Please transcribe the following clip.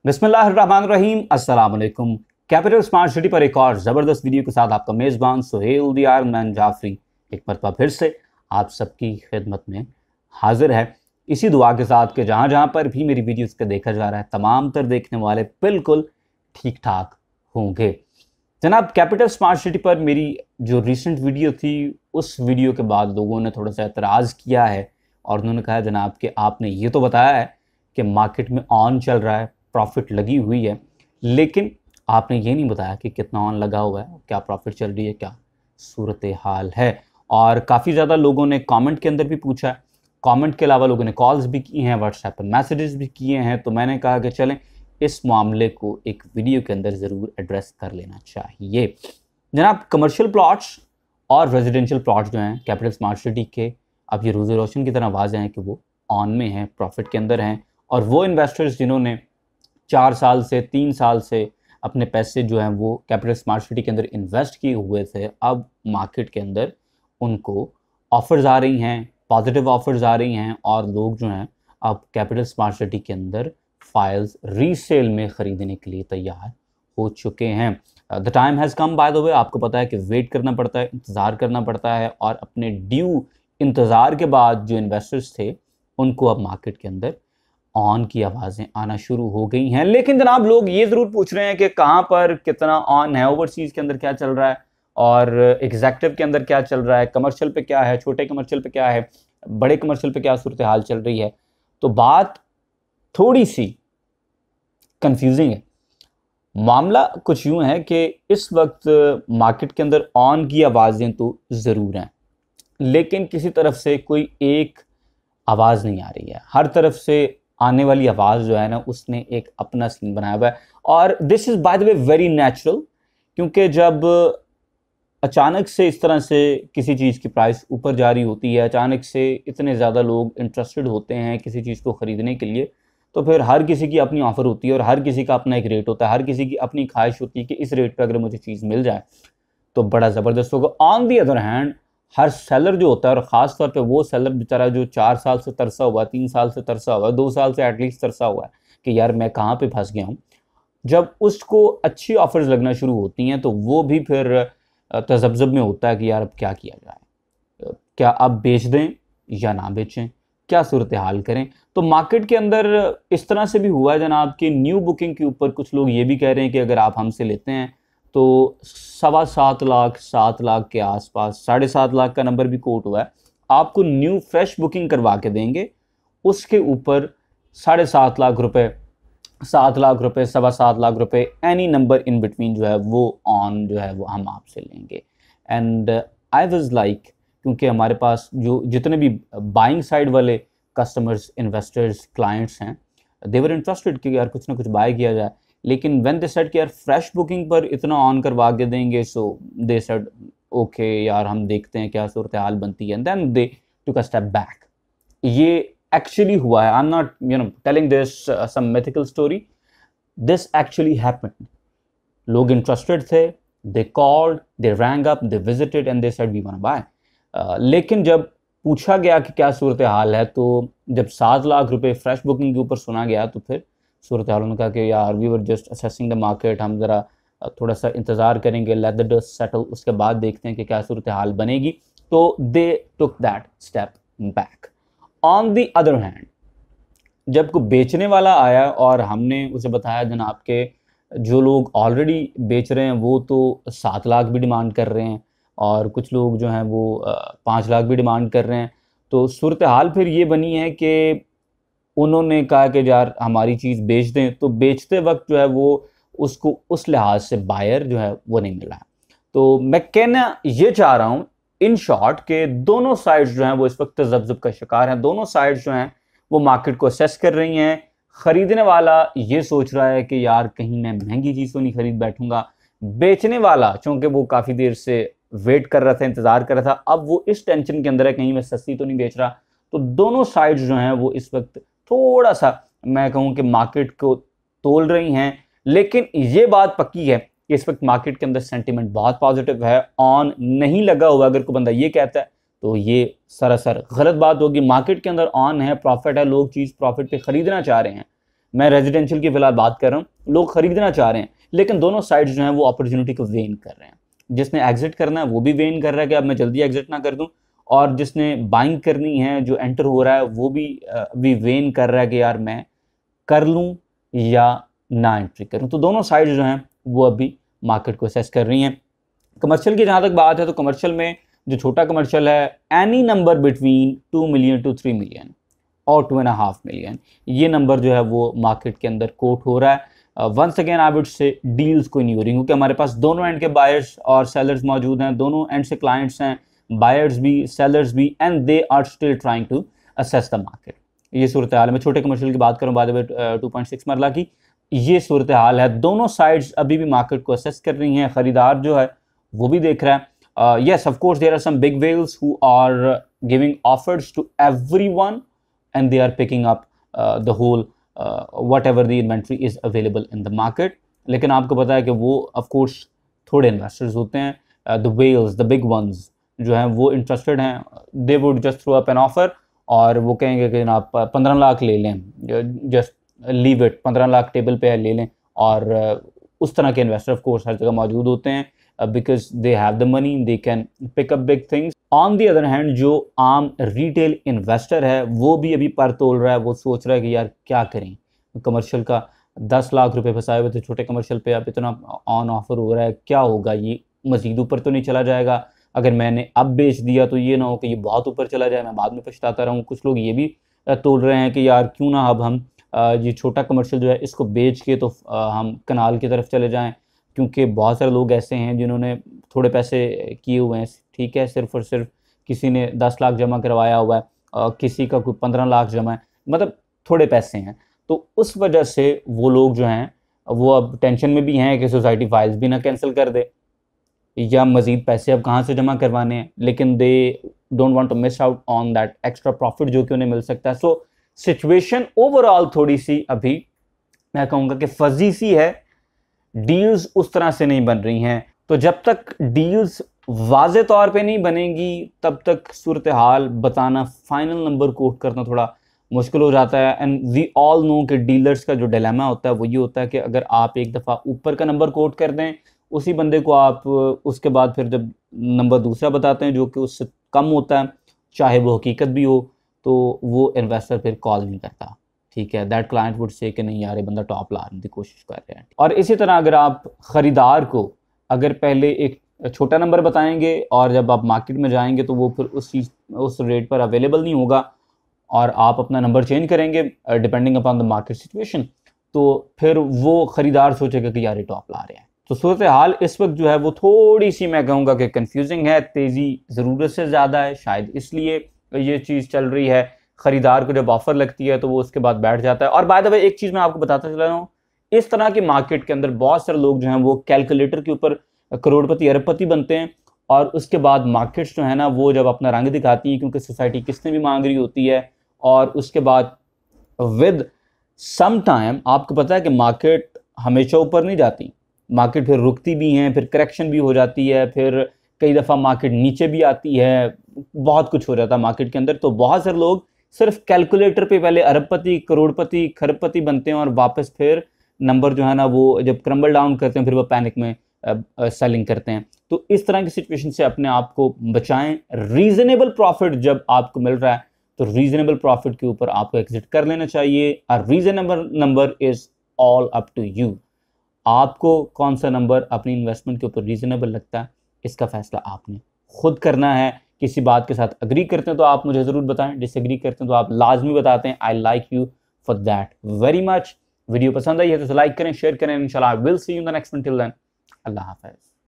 बिस्मिल्लाहिर्रहमानिर्रहीम, अस्सलाम वालेकुम। कैपिटल स्मार्ट सिटी पर एक और ज़बरदस्त वीडियो के साथ आपका मेज़बान सुहेल दियार मैन जाफरी एक मरतबा फिर से आप सबकी खिदमत में हाजिर है, इसी दुआ के साथ कि जहाँ जहाँ पर भी मेरी वीडियोस को देखा जा रहा है तमाम तर देखने वाले बिल्कुल ठीक ठाक होंगे। जनाब, कैपिटल स्मार्ट सिटी पर मेरी जो रिसेंट वीडियो थी उस वीडियो के बाद लोगों ने थोड़ा सा एतराज़ किया है और उन्होंने कहा जनाब कि आपने ये तो बताया है कि मार्केट में ऑन चल रहा है, प्रॉफिट लगी हुई है, लेकिन आपने ये नहीं बताया कि कितना ऑन लगा हुआ है, क्या प्रॉफिट चल रही है, क्या सूरत हाल है। और काफ़ी ज़्यादा लोगों ने कमेंट के अंदर भी पूछा है, कमेंट के अलावा लोगों ने कॉल्स भी की हैं, व्हाट्सएप पर मैसेजेस भी किए हैं। तो मैंने कहा कि चलें इस मामले को एक वीडियो के अंदर ज़रूर एड्रेस कर लेना चाहिए। जनाब, कमर्शियल प्लॉट्स और रेजिडेंशियल प्लॉट्स जो हैं कैपिटल स्मार्ट सिटी के, अब ये रोज़ रोशन की तरह वाज़ेह हैं कि वो ऑन में हैं, प्रॉफिट के अंदर हैं। और वो इन्वेस्टर्स जिन्होंने 4 साल से 3 साल से अपने पैसे जो हैं वो कैपिटल स्मार्ट सिटी के अंदर इन्वेस्ट किए हुए थे, अब मार्केट के अंदर उनको ऑफ़र्स आ रही हैं, पॉजिटिव ऑफ़र्स आ रही हैं और लोग जो हैं अब कैपिटल स्मार्ट सिटी के अंदर फाइल्स रीसेल में ख़रीदने के लिए तैयार हो चुके हैं। The time has come, by the way. आपको पता है कि वेट करना पड़ता है, इंतज़ार करना पड़ता है और अपने ड्यू इंतज़ार के बाद जो इन्वेस्टर्स थे उनको अब मार्केट के अंदर ऑन की आवाज़ें आना शुरू हो गई हैं। लेकिन जनाब, लोग ये ज़रूर पूछ रहे हैं कि कहाँ पर कितना ऑन है, ओवरसीज़ के अंदर क्या चल रहा है और एग्जेक्टिव के अंदर क्या चल रहा है, कमर्शियल पे क्या है, छोटे कमर्शियल पे क्या है, बड़े कमर्शियल पे क्या सूरत हाल चल रही है। तो बात थोड़ी सी कंफ्यूजिंग है। मामला कुछ यूँ है कि इस वक्त मार्केट के अंदर ऑन की आवाज़ें तो ज़रूर हैं, लेकिन किसी तरफ से कोई एक आवाज़ नहीं आ रही है। हर तरफ से आने वाली आवाज़ जो है ना, उसने एक अपना सीन बनाया हुआ है और this is by the way very natural, क्योंकि जब अचानक से इस तरह से किसी चीज़ की प्राइस ऊपर जा रही होती है, अचानक से इतने ज़्यादा लोग इंटरेस्टेड होते हैं किसी चीज़ को ख़रीदने के लिए, तो फिर हर किसी की अपनी ऑफ़र होती है और हर किसी का अपना एक रेट होता है, हर किसी की अपनी ख्वाहिश होती है कि इस रेट पे अगर मुझे चीज़ मिल जाए तो बड़ा ज़बरदस्त होगा। On the other hand, her seller जो होता है और ख़ास तौर पे वो सेलर बेचारा जो 4 साल से तरसा हुआ, 3 साल से तरसा हुआ, 2 साल से एटलीस्ट तरसा हुआ है कि यार मैं कहाँ पे फंस गया हूँ, जब उसको अच्छी ऑफर्स लगना शुरू होती हैं तो वो भी फिर तज़ब्ज़ब में होता है कि यार अब क्या किया जाए, क्या अब बेच दें या ना बेचें, क्या सूरत हाल करें। तो मार्केट के अंदर इस तरह से भी हुआ है जनाब कि न्यू बुकिंग के ऊपर कुछ लोग ये भी कह रहे हैं कि अगर आप हमसे लेते हैं तो 7.25 लाख, 7 लाख के आसपास, 7.5 लाख का नंबर भी कोट हुआ है, आपको न्यू फ्रेश बुकिंग करवा के देंगे, उसके ऊपर 7.5 लाख रुपए, 7 लाख रुपए, 7.25 लाख रुपए, एनी नंबर इन बिटवीन जो है वो ऑन जो है वो हम आपसे लेंगे। एंड आई वाज लाइक, क्योंकि हमारे पास जो जितने भी बाइंग साइड वाले कस्टमर्स, इन्वेस्टर्स, क्लाइंट्स हैं, दे वर इंटरेस्टेड कि यार कुछ ना कुछ बाय किया जाए। लेकिन व्हेन दे सेड कि यार फ्रेश बुकिंग पर इतना ऑन करवा के देंगे, सो दे सेड ओके यार हम देखते हैं क्या सूरत हाल बनती है, and then they took a step back. ये एक्चुअली हुआ है, I am not telling this some mythical story, this actually happened. लोग इंटरेस्टेड थे, they called, they rang up, they visited and they said we want to buy. लेकिन जब पूछा गया कि क्या सूरत हाल है, तो जब 7 लाख रुपए फ्रेश बुकिंग के ऊपर सुना गया तो फिर सूरत हाल, उन्होंने कहा कि यार we were just assessing the market, हम ज़रा थोड़ा सा इंतज़ार करेंगे, लेट द डस्ट सेटल, उसके बाद देखते हैं कि क्या सूरत हाल बनेगी। तो they took that step back. On the other hand, जब कोई बेचने वाला आया और हमने उसे बताया जनाब के जो लोग ऑलरेडी बेच रहे हैं वो तो 7 लाख भी डिमांड कर रहे हैं और कुछ लोग जो हैं वो 5 लाख भी डिमांड कर रहे हैं, तो सूरत हाल फिर ये बनी है कि उन्होंने कहा कि यार हमारी चीज़ बेच दें, तो बेचते वक्त जो है वो उसको उस लिहाज से बायर जो है वो नहीं मिला है। तो मैं कहना ये चाह रहा हूँ इन शॉर्ट के दोनों साइड्स जो हैं वो इस वक्त तज़ब्ज़ुब का शिकार हैं, दोनों साइड्स जो हैं वो मार्केट को असेस कर रही हैं। ख़रीदने वाला ये सोच रहा है कि यार कहीं मैं महंगी चीज़ तो नहीं खरीद बैठूंगा, बेचने वाला चूँकि वो काफ़ी देर से वेट कर रहा था, इंतज़ार कर रहा था, अब वो इस टेंशन के अंदर है कहीं मैं सस्ती तो नहीं बेच रहा। तो दोनों साइड्स जो हैं वो इस वक्त थोड़ा सा मैं कहूँ कि मार्केट को तोल रही हैं। लेकिन ये बात पक्की है कि इस वक्त मार्केट के अंदर सेंटीमेंट बहुत पॉजिटिव है, ऑन नहीं लगा हुआ अगर कोई बंदा ये कहता है तो ये सरासर गलत बात होगी। मार्केट के अंदर ऑन है, प्रॉफिट है, लोग चीज़ प्रॉफिट पे ख़रीदना चाह रहे हैं, मैं रेजिडेंशियल की फिलहाल बात कर रहा हूँ, लोग खरीदना चाह रहे हैं लेकिन दोनों साइड्स जो हैं वो अपॉर्चुनिटी को वेन कर रहे हैं। जिसने एग्जिट करना है वो भी वेन कर रहा है कि अब मैं जल्दी एग्जिट ना कर दूं, और जिसने बाइंग करनी है, जो एंटर हो रहा है, वो भी वेन कर रहा है कि यार मैं कर लूं या ना एंट्री करूं। तो दोनों साइड्स जो हैं वो अभी मार्केट को असेस कर रही हैं। कमर्शियल की जहाँ तक बात है तो कमर्शियल में जो छोटा कमर्शियल है, any number between 2 million to 3 million और 2.5 मिलियन, ये नंबर जो है वो मार्केट के अंदर कोट हो रहा है। Once again I would say deals कोई नहीं हो रही, क्योंकि हमारे पास दोनों एंड के बायर्स और सेलर्स मौजूद हैं, दोनों एंड से क्लाइंट्स हैं, बायर्स भी सेलर्स भी, and they are still trying to assess the market. ये सूरत हाल है। मैं छोटे कमर्शियल की बात करूँ बाद में 2.6 मरला की, ये सूरत हाल है। दोनों साइड्स अभी भी मार्केट को असेस कर रही हैं, खरीदार जो है वो भी देख रहा है। Yes of course there are some big whales who are giving offers to everyone and they are picking up the whole whatever the inventory is available in the market। लेकिन आपको पता है कि वो of course थोड़े investors होते हैं, the whales, the big ones जो हैं वो इंटरेस्टेड हैं, they would just throw up an offer और वो कहेंगे कि आप 15 लाख ले लें, just leave it, 15 lakh table पे ले लें। और उस तरह के इन्वेस्टर ऑफ कोर्स हर जगह मौजूद होते हैं, because they have the money, they can pick up big things. On the other hand जो आम रिटेल इन्वेस्टर है वो भी अभी पर तोल रहा है, वो सोच रहा है कि यार क्या करें, कमर्शियल का 10 लाख रुपए फंसाए हुए थे छोटे कमर्शियल पे, अब इतना ऑन ऑफर हो रहा है, क्या होगा, ये मजीद ऊपर तो नहीं चला जाएगा, अगर मैंने अब बेच दिया तो ये ना हो कि ये बहुत ऊपर चला जाए, मैं बाद में पछताता रहूँ। कुछ लोग ये भी तोल रहे हैं कि यार क्यों ना अब हम ये छोटा कमर्शियल जो है इसको बेच के तो हम कनाल की तरफ चले जाएं, क्योंकि बहुत सारे लोग ऐसे हैं जिन्होंने थोड़े पैसे किए हुए हैं, ठीक है, सिर्फ और सिर्फ किसी ने 10 लाख जमा करवाया हुआ है, किसी का कोई 15 लाख जमा है, मतलब थोड़े पैसे हैं, तो उस वजह से वो लोग जो हैं वो अब टेंशन में भी हैं कि सोसाइटी फाइल्स भी ना कैंसिल कर दे या मज़ीद पैसे अब कहाँ से जमा करवाने हैं, लेकिन they don't want to miss out on that extra profit जो कि उन्हें मिल सकता है। सो सिचुएशन ओवरऑल थोड़ी सी अभी मैं कहूँगा कि फजी सी है, डील्स उस तरह से नहीं बन रही हैं। तो जब तक डील्स वाज़े तौर पे नहीं बनेगी तब तक सूरत हाल बताना, फाइनल नंबर कोट करना थोड़ा मुश्किल हो जाता है। एंड वी ऑल नो कि डीलर्स का जो डिलेमा होता है वो ये होता है कि अगर आप एक दफ़ा ऊपर का नंबर कोट कर दें, उसी बंदे को आप उसके बाद फिर जब नंबर दूसरा बताते हैं जो कि उससे कम होता है, चाहे वो हकीकत भी हो, तो वो इन्वेस्टर फिर कॉल नहीं करता, ठीक है। दैट क्लाइंट वुड से कि नहीं यार ये बंदा टॉप लाने की कोशिश कर रहा है। और इसी तरह अगर आप ख़रीदार को अगर पहले एक छोटा नंबर बताएंगे और जब आप मार्केट में जाएंगे तो वो फिर उस रेट पर अवेलेबल नहीं होगा और आप अपना नंबर चेंज करेंगे depending upon the market situation, तो फिर वो ख़रीदार सोचेगा कि यार ये टॉप ला रहे हैं। तो सूरत हाल इस वक्त जो है वो थोड़ी सी मैं कहूँगा कि कन्फ्यूजिंग है, तेज़ी ज़रूरत से ज़्यादा है, शायद इसलिए ये चीज़ चल रही है। ख़रीदार को जब ऑफ़र लगती है तो वो उसके बाद बैठ जाता है। और बाय द वे एक चीज़ मैं आपको बताता चला रहा हूँ, इस तरह की मार्केट के अंदर बहुत सारे लोग जो हैं वो कैलकुलेटर के ऊपर करोड़पति अरबपति बनते हैं और उसके बाद मार्केट्स जो है ना वो जब अपना रंग दिखाती है, क्योंकि सोसाइटी किसने भी मांग रही होती है, और उसके बाद विद सम टाइम आपको पता है कि मार्केट हमेशा ऊपर नहीं जाती, मार्केट फिर रुकती भी हैं, फिर करेक्शन भी हो जाती है, फिर कई दफ़ा मार्केट नीचे भी आती है, बहुत कुछ हो जाता है मार्केट के अंदर। तो बहुत सारे लोग सिर्फ कैलकुलेटर पे पहले अरबपति, करोड़पति, खरबपति बनते हैं और वापस फिर नंबर जो है ना वो जब क्रम्बल डाउन करते हैं फिर वो पैनिक में सेलिंग करते हैं। तो इस तरह की सिचुएशन से अपने आप को बचाएं। रीजनेबल प्रॉफिट जब आपको मिल रहा है तो रीजनेबल प्रॉफिट के ऊपर आपको एग्जिट कर लेना चाहिए। A reasonable number is all up to you. आपको कौन सा नंबर अपनी इन्वेस्टमेंट के ऊपर रीजनेबल लगता है, इसका फैसला आपने खुद करना है। किसी बात के साथ अग्री करते हैं तो आप मुझे ज़रूर बताएं, डिसएग्री करते हैं तो आप लाजमी बताते हैं। I like you for that very much. Video पसंद आई है तो लाइक करें, शेयर करें। इंशाल्लाह I will see you in the next one. Till then अल्लाह हाफ़िज़।